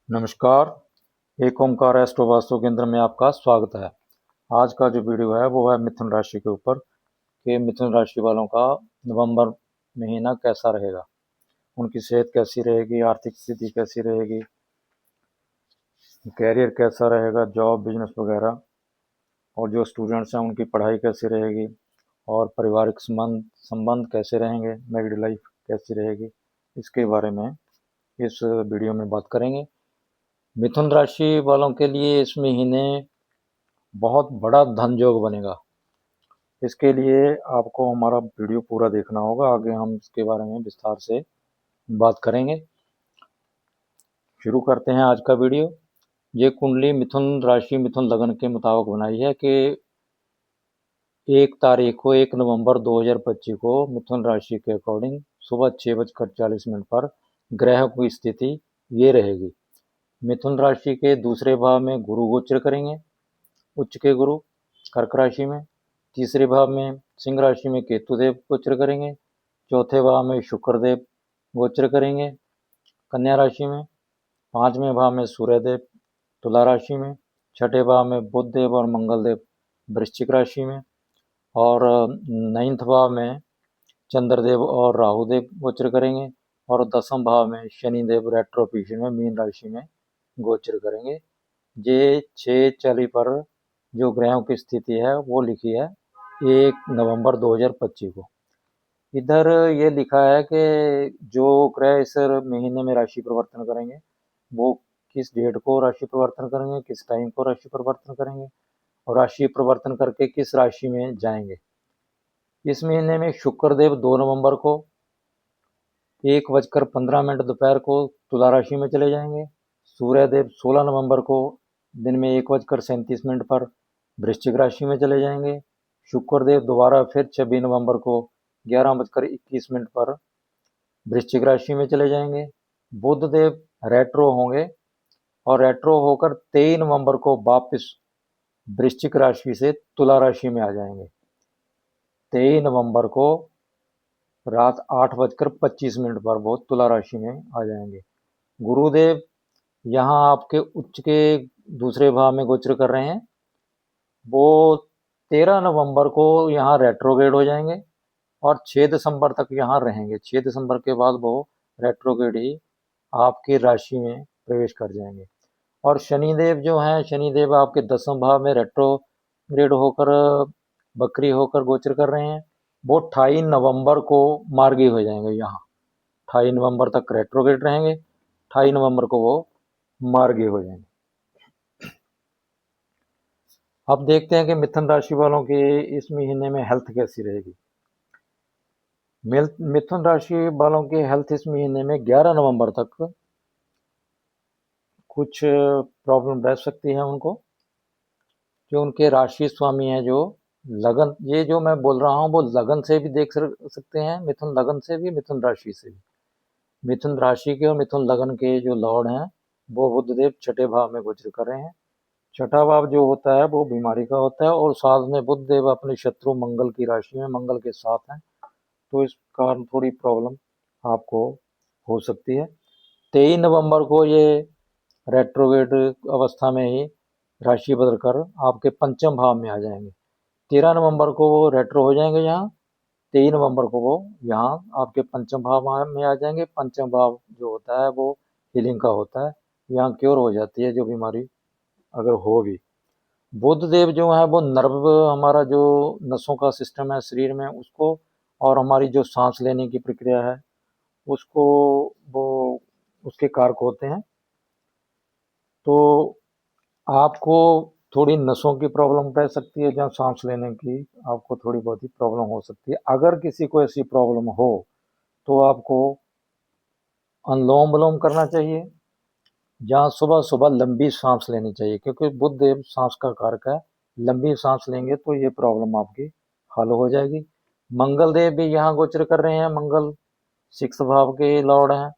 नमस्कार। एक ओंकार एस्ट्रो वास्तु केंद्र में आपका स्वागत है। आज का जो वीडियो है वो है मिथुन राशि के ऊपर कि मिथुन राशि वालों का नवंबर महीना कैसा रहेगा, उनकी सेहत कैसी रहेगी, आर्थिक स्थिति कैसी रहेगी, कैरियर कैसा रहेगा, जॉब बिजनेस वगैरह, और जो स्टूडेंट्स हैं उनकी पढ़ाई कैसी रहेगी, और पारिवारिक संबंध संबंध कैसे रहेंगे, मैरिड लाइफ कैसी रहेगी, इसके बारे में इस वीडियो में बात करेंगे। मिथुन राशि वालों के लिए इस महीने बहुत बड़ा धन योग बनेगा। इसके लिए आपको हमारा वीडियो पूरा देखना होगा। आगे हम इसके बारे में विस्तार से बात करेंगे। शुरू करते हैं आज का वीडियो। ये कुंडली मिथुन राशि मिथुन लगन के मुताबिक बनाई है कि 1 नवंबर 2025 को मिथुन राशि के अकॉर्डिंग सुबह 6:40 पर ग्रह की स्थिति ये रहेगी। मिथुन राशि के दूसरे भाव में गुरु गोचर करेंगे, उच्च के गुरु कर्क राशि में। तीसरे भाव में सिंह राशि में केतुदेव गोचर करेंगे। चौथे भाव में शुक्रदेव गोचर करेंगे कन्या राशि में। पांचवें भाव में सूर्यदेव तुला राशि में। छठे भाव में बुध देव और मंगल देव वृश्चिक राशि में। और 9th भाव में चंद्रदेव और राहुदेव गोचर करेंगे। और 10वें भाव में शनिदेव रेट्रो पोजीशन में मीन राशि में गोचर करेंगे। ये 6 पर जो ग्रहों की स्थिति है वो लिखी है 1 नवंबर 2025 को। इधर ये लिखा है कि जो ग्रह इस महीने में राशि परिवर्तन करेंगे वो किस डेट को राशि परिवर्तन करेंगे, किस टाइम को राशि परिवर्तन करेंगे, और राशि परिवर्तन करके किस राशि में जाएंगे। इस महीने में शुक्रदेव 2 नवंबर को 1:15 दोपहर को तुला राशि में चले जाएंगे। सूर्यदेव 16 नवंबर को दिन में 1:37 पर वृश्चिक राशि में चले जाएंगे। शुक्रदेव दोबारा फिर 26 नवंबर को 11:21 पर वृश्चिक राशि में चले जाएंगे। बुधदेव रेट्रो होंगे और रेट्रो होकर 23 नवंबर को वापस वृश्चिक राशि से तुला राशि में आ जाएंगे। 23 नवंबर को रात 8:25 पर वो तुला राशि में आ जाएंगे। गुरुदेव यहाँ आपके उच्च के दूसरे भाव में गोचर कर रहे हैं। वो 13 नवंबर को यहाँ रेट्रोग्रेड हो जाएंगे और 6 दिसंबर तक यहाँ रहेंगे। 6 दिसंबर के बाद वो रेट्रोग्रेड ही आपकी राशि में प्रवेश कर जाएंगे। और शनिदेव जो हैं, शनिदेव आपके 10वें भाव में रेट्रोग्रेड होकर बकरी होकर गोचर कर रहे हैं। वो 28 नवंबर को मार्गी हो जाएंगे। यहाँ 28 नवंबर तक रेट्रोग्रेड रहेंगे, 28 नवंबर को वो मार्गी हो जाएंगे। अब देखते हैं कि मिथुन राशि वालों की इस महीने में हेल्थ कैसी रहेगी। मिथुन राशि वालों की हेल्थ इस महीने में 11 नवंबर तक कुछ प्रॉब्लम रह सकती है उनको। जो उनके राशि स्वामी है जो लगन, ये जो मैं बोल रहा हूँ वो लगन से भी देख सकते हैं, मिथुन लगन से भी, मिथुन राशि से भी। मिथुन राशि के और मिथुन लगन के जो लॉर्ड हैं वो बुधदेव छठे भाव में गोचर कर रहे हैं। छठा भाव जो होता है वो बीमारी का होता है और साथ में बुध देव अपने शत्रु मंगल की राशि में मंगल के साथ हैं, तो इस कारण थोड़ी प्रॉब्लम आपको हो सकती है। 23 नवंबर को ये रेट्रोगेट अवस्था में ही राशि बदलकर आपके पंचम भाव में आ जाएंगे। 13 नवंबर को वो रेट्रो हो जाएंगे यहाँ। 23 नवंबर को वो यहाँ आपके पंचम भाव में आ जाएंगे। पंचम भाव जो होता है वो हीलिंग का होता है, यहाँ क्योर हो जाती है जो बीमारी अगर हो भी। बुध देव जो है वो नर्व, हमारा जो नसों का सिस्टम है शरीर में उसको, और हमारी जो सांस लेने की प्रक्रिया है उसको, वो उसके कारक होते हैं। तो आपको थोड़ी नसों की प्रॉब्लम रह सकती है, जहाँ सांस लेने की आपको थोड़ी बहुत ही प्रॉब्लम हो सकती है। अगर किसी को ऐसी प्रॉब्लम हो तो आपको अनुलोम विलोम करना चाहिए, जहाँ सुबह सुबह लंबी सांस लेनी चाहिए, क्योंकि बुध देव सांस का कारक है। लंबी सांस लेंगे तो ये प्रॉब्लम आपकी हल हो जाएगी। मंगल देव भी यहाँ गोचर कर रहे हैं। मंगल 6 भाव के लॉर्ड हैं,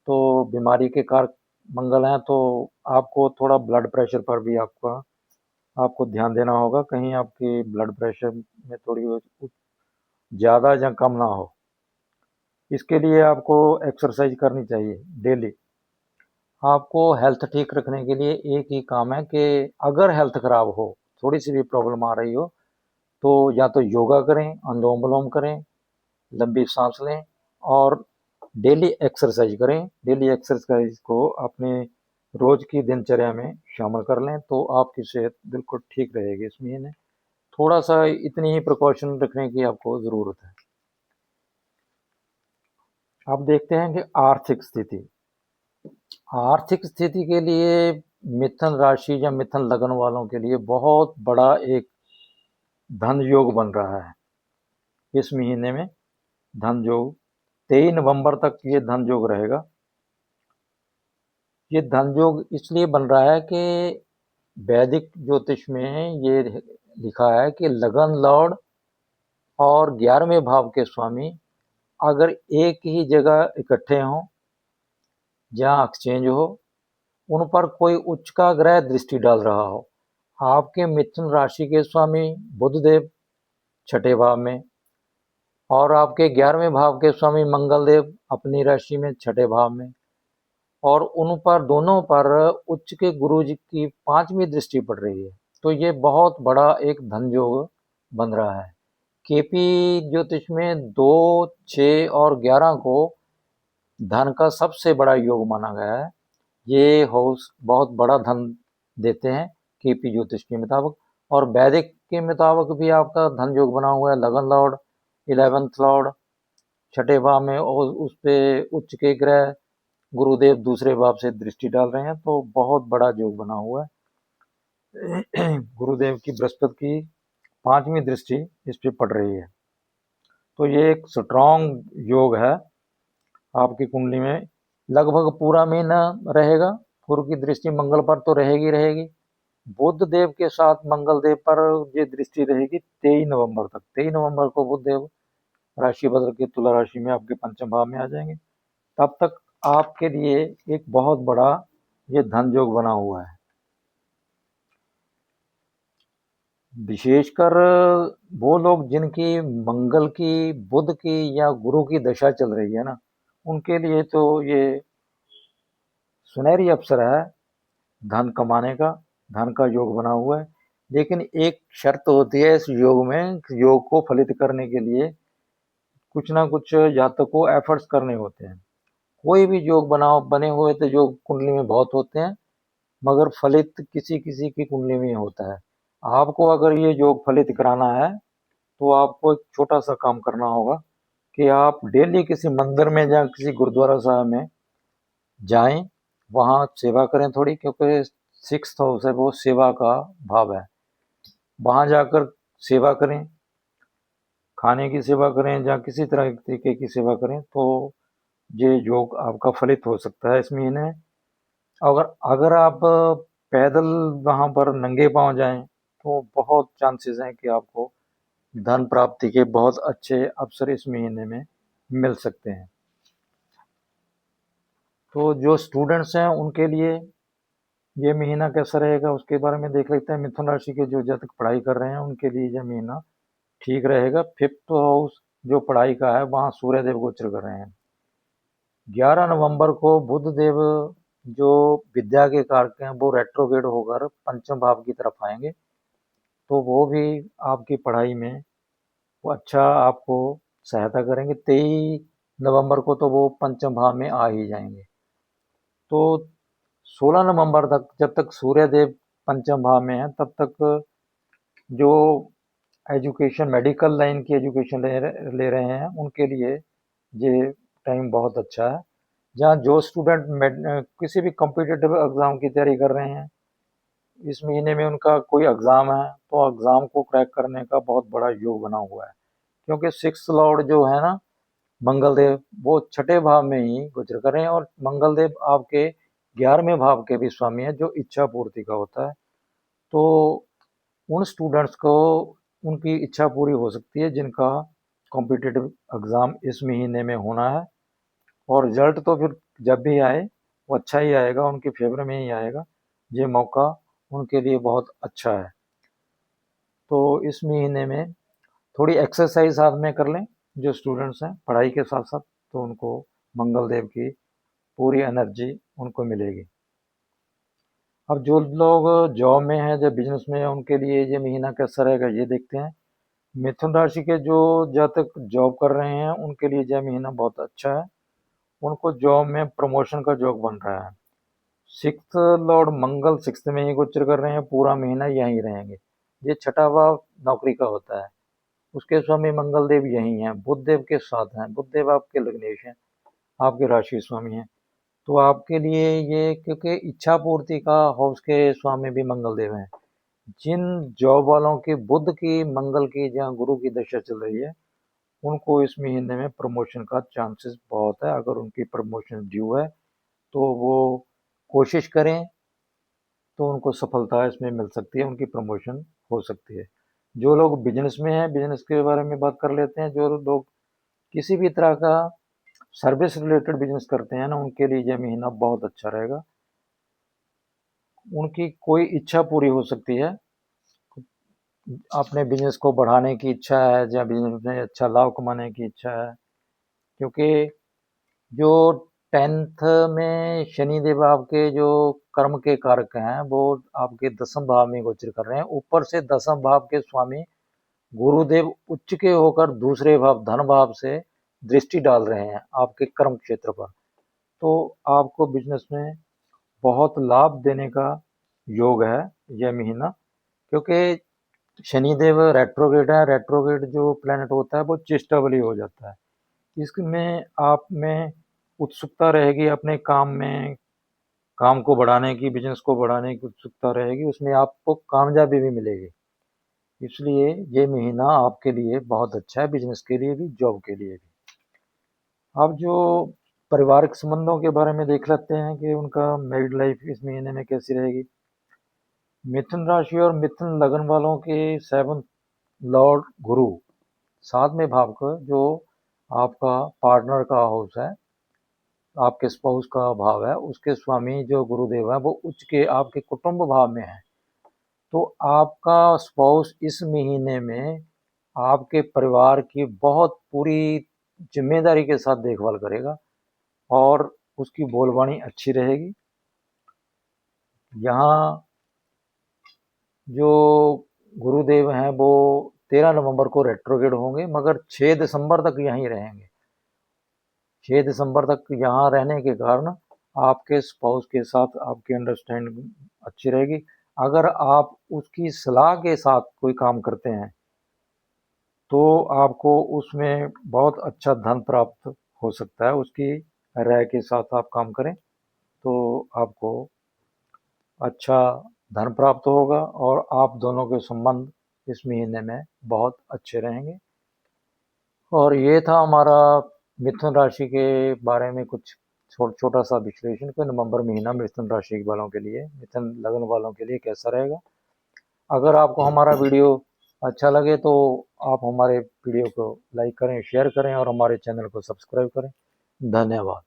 तो बीमारी के कारक मंगल हैं। तो आपको थोड़ा ब्लड प्रेशर पर भी आपको ध्यान देना होगा, कहीं आपकी ब्लड प्रेशर में थोड़ी ज़्यादा या कम ना हो। इसके लिए आपको एक्सरसाइज करनी चाहिए डेली। आपको हेल्थ ठीक रखने के लिए एक ही काम है कि अगर हेल्थ खराब हो, थोड़ी सी भी प्रॉब्लम आ रही हो, तो या तो योगा करें, अनुलोम विलोम करें, लंबी सांस लें और डेली एक्सरसाइज करें। डेली एक्सरसाइज को अपने रोज की दिनचर्या में शामिल कर लें तो आपकी सेहत बिल्कुल ठीक रहेगी इस महीने। थोड़ा सा इतनी ही प्रिकॉशन रखने की आपको ज़रूरत है। अब देखते हैं कि आर्थिक स्थिति। आर्थिक स्थिति के लिए मिथुन राशि या मिथुन लग्न वालों के लिए बहुत बड़ा एक धन योग बन रहा है इस महीने में। धन योग 23 नवंबर तक ये धन योग रहेगा। ये धन योग इसलिए बन रहा है कि वैदिक ज्योतिष में ये लिखा है कि लगन लॉर्ड और 11वें भाव के स्वामी अगर एक ही जगह इकट्ठे हों, जहाँ एक्सचेंज हो, उन पर कोई उच्च का ग्रह दृष्टि डाल रहा हो। आपके मिथुन राशि के स्वामी बुध देव छठे भाव में और आपके 11वें भाव के स्वामी मंगल देव अपनी राशि में छठे भाव में, और उन पर दोनों पर उच्च के गुरु जी की 5वीं दृष्टि पड़ रही है। तो ये बहुत बड़ा एक धन योग बन रहा है। केपी ज्योतिष में 2, 6 और 11 को धन का सबसे बड़ा योग माना गया है। ये हाउस बहुत बड़ा धन देते हैं केपी ज्योतिष के मुताबिक। और वैदिक के मुताबिक भी आपका धन योग बना हुआ है। लगन लॉर्ड 11th लॉर्ड छठे भाव में और उस पे उच्च के ग्रह गुरुदेव दूसरे भाव से दृष्टि डाल रहे हैं, तो बहुत बड़ा योग बना हुआ है। गुरुदेव की बृहस्पति की 5वीं दृष्टि इस पे पड़ रही है। तो ये एक स्ट्रॉन्ग योग है आपकी कुंडली में। लगभग पूरा महीना रहेगा। गुरु की दृष्टि मंगल पर तो रहेगी रहेगी। बुध देव के साथ मंगल देव पर ये दृष्टि रहेगी 23 नवंबर तक। 23 नवंबर को बुध देव राशि बदल के तुला राशि में आपके पंचम भाव में आ जाएंगे। तब तक आपके लिए एक बहुत बड़ा ये धन योग बना हुआ है। विशेषकर वो लोग जिनकी मंगल की, बुध की या गुरु की दशा चल रही है ना, उनके लिए तो ये सुनहरी अवसर है धन कमाने का। धन का योग बना हुआ है। लेकिन एक शर्त होती है इस योग में। योग को फलित करने के लिए कुछ ना कुछ जातक को एफर्ट्स करने होते हैं। कोई भी योग बनाओ, बने हुए तो योग कुंडली में बहुत होते हैं, मगर फलित किसी किसी की कुंडली में होता है। आपको अगर ये योग फलित कराना है तो आपको एक छोटा सा काम करना होगा कि आप डेली किसी मंदिर में या किसी गुरुद्वारा साहब में जाएं, वहाँ सेवा करें थोड़ी, क्योंकि 6th हाउस है वो सेवा का भाव है। वहाँ जाकर सेवा करें, खाने की सेवा करें या किसी तरह तरीके की सेवा करें, तो ये योग आपका फलित हो सकता है इस महीने। अगर अगर आप पैदल वहाँ पर नंगे पाँव जाएं तो बहुत चांसेस हैं कि आपको धन प्राप्ति के बहुत अच्छे अवसर इस महीने में मिल सकते हैं। तो जो स्टूडेंट्स हैं उनके लिए ये महीना कैसा रहेगा उसके बारे में देख लेते हैं। मिथुन राशि के जो जातक पढ़ाई कर रहे हैं उनके लिए यह महीना ठीक रहेगा। 5th हाउस जो पढ़ाई का है वहाँ सूर्य देव गोचर कर रहे हैं। 11 नवंबर को बुध देव जो विद्या के कारक हैं वो रेट्रोग्रेड होकर पंचम भाव की तरफ आएंगे, तो वो भी आपकी पढ़ाई में वो अच्छा आपको सहायता करेंगे। 23 नवंबर को तो वो पंचम भाव में आ ही जाएंगे। तो 16 नवंबर तक जब तक सूर्य देव पंचम भाव में है तब तक जो एजुकेशन, मेडिकल लाइन की एजुकेशन ले रहे हैं उनके लिए ये टाइम बहुत अच्छा है। जहाँ जो स्टूडेंट किसी भी कॉम्पिटिटिव एग्ज़ाम की तैयारी कर रहे हैं, इस महीने में उनका कोई एग्ज़ाम है तो एग्ज़ाम को क्रैक करने का बहुत बड़ा योग बना हुआ है। क्योंकि 6th लॉर्ड जो है ना मंगल देव, वो छठे भाव में ही गोचर कर रहे हैं और मंगल देव आपके 11वें भाव के भी स्वामी है जो इच्छा पूर्ति का होता है। तो उन स्टूडेंट्स को उनकी इच्छा पूरी हो सकती है जिनका कॉम्पिटिटिव एग्ज़ाम इस महीने में होना है। और रिजल्ट तो फिर जब भी आए वो अच्छा ही आएगा, उनके फेवर में ही आएगा। ये मौका उनके लिए बहुत अच्छा है। तो इस महीने में थोड़ी एक्सरसाइज साथ में कर लें जो स्टूडेंट्स हैं पढ़ाई के साथ साथ, तो उनको मंगल देव की पूरी एनर्जी उनको मिलेगी। अब जो लोग जॉब में हैं, जो बिजनेस में हैं, उनके लिए ये महीना कैसा रहेगा ये देखते हैं। मिथुन राशि के जो जातक जॉब कर रहे हैं उनके लिए यह महीना बहुत अच्छा है। उनको जॉब में प्रमोशन का योग बन रहा है। सिक्स्थ लॉर्ड मंगल सिक्स्थ में ही गोचर कर रहे हैं, पूरा महीना यहीं रहेंगे। ये छठा भाव नौकरी का होता है, उसके स्वामी मंगल देव यहीं हैं, बुध देव के साथ हैं। बुध देव आपके लग्नेश हैं, आपके राशि स्वामी हैं। तो आपके लिए ये, क्योंकि इच्छा पूर्ति का हाउस के स्वामी भी मंगल देव हैं, जिन जॉब वालों की बुध की, मंगल की, जहाँ गुरु की दशा चल रही है, उनको इस महीने में प्रमोशन का चांसेस बहुत है। अगर उनकी प्रमोशन ड्यू है तो वो कोशिश करें तो उनको सफलता इसमें मिल सकती है, उनकी प्रमोशन हो सकती है। जो लोग बिजनेस में हैं, बिजनेस के बारे में बात कर लेते हैं। जो लोग किसी भी तरह का सर्विस रिलेटेड बिजनेस करते हैं ना, उनके लिए यह महीना बहुत अच्छा रहेगा। उनकी कोई इच्छा पूरी हो सकती है, अपने बिजनेस को बढ़ाने की इच्छा है या बिजनेस में अच्छा लाभ कमाने की इच्छा है। क्योंकि जो 10th में शनिदेव आपके जो कर्म के कारक हैं, वो आपके 10th भाव में गोचर कर रहे हैं। ऊपर से 10th भाव के स्वामी गुरुदेव उच्च के होकर दूसरे भाव धन भाव से दृष्टि डाल रहे हैं आपके कर्म क्षेत्र पर। तो आपको बिजनेस में बहुत लाभ देने का योग है यह महीना। क्योंकि शनिदेव रेट्रोग्रेड है, रेट्रोग्रेड जो प्लेनेट होता है वो चेष्टाबली हो जाता है। इसमें आप में उत्सुकता रहेगी अपने काम में, काम को बढ़ाने की, बिजनेस को बढ़ाने की उत्सुकता रहेगी, उसमें आपको कामयाबी भी मिलेगी। इसलिए ये महीना आपके लिए बहुत अच्छा है, बिजनेस के लिए भी, जॉब के लिए भी। अब जो पारिवारिक संबंधों के बारे में देख लेते हैं कि उनका मैरिड लाइफ इस महीने में कैसी रहेगी। मिथुन राशि और मिथुन लगन वालों के 7th लॉर्ड गुरु 7वें भाव का, जो आपका पार्टनर का हाउस है, आपके स्पाउस का भाव है, उसके स्वामी जो गुरुदेव है वो उच्च के आपके कुटुंब भाव में है। तो आपका स्पाउस इस महीने में आपके परिवार की बहुत पूरी जिम्मेदारी के साथ देखभाल करेगा और उसकी बोलबानी अच्छी रहेगी। यहाँ जो गुरुदेव हैं वो 13 नवंबर को रेट्रोग्रेड होंगे, मगर 6 दिसंबर तक यहीं रहेंगे। 6 दिसंबर तक यहाँ रहने के कारण आपके स्पाउस के साथ आपकी अंडरस्टैंडिंग अच्छी रहेगी। अगर आप उसकी सलाह के साथ कोई काम करते हैं तो आपको उसमें बहुत अच्छा धन प्राप्त हो सकता है। उसकी राय के साथ आप काम करें तो आपको अच्छा धन प्राप्त होगा और आप दोनों के संबंध इस महीने में बहुत अच्छे रहेंगे। और ये था हमारा मिथुन राशि के बारे में कुछ छोटा सा विश्लेषण कि नवंबर महीना मिथुन राशि वालों के लिए, मिथुन लगन वालों के लिए कैसा रहेगा। अगर आपको हमारा वीडियो अच्छा लगे तो आप हमारे वीडियो को लाइक करें, शेयर करें और हमारे चैनल को सब्सक्राइब करें। धन्यवाद।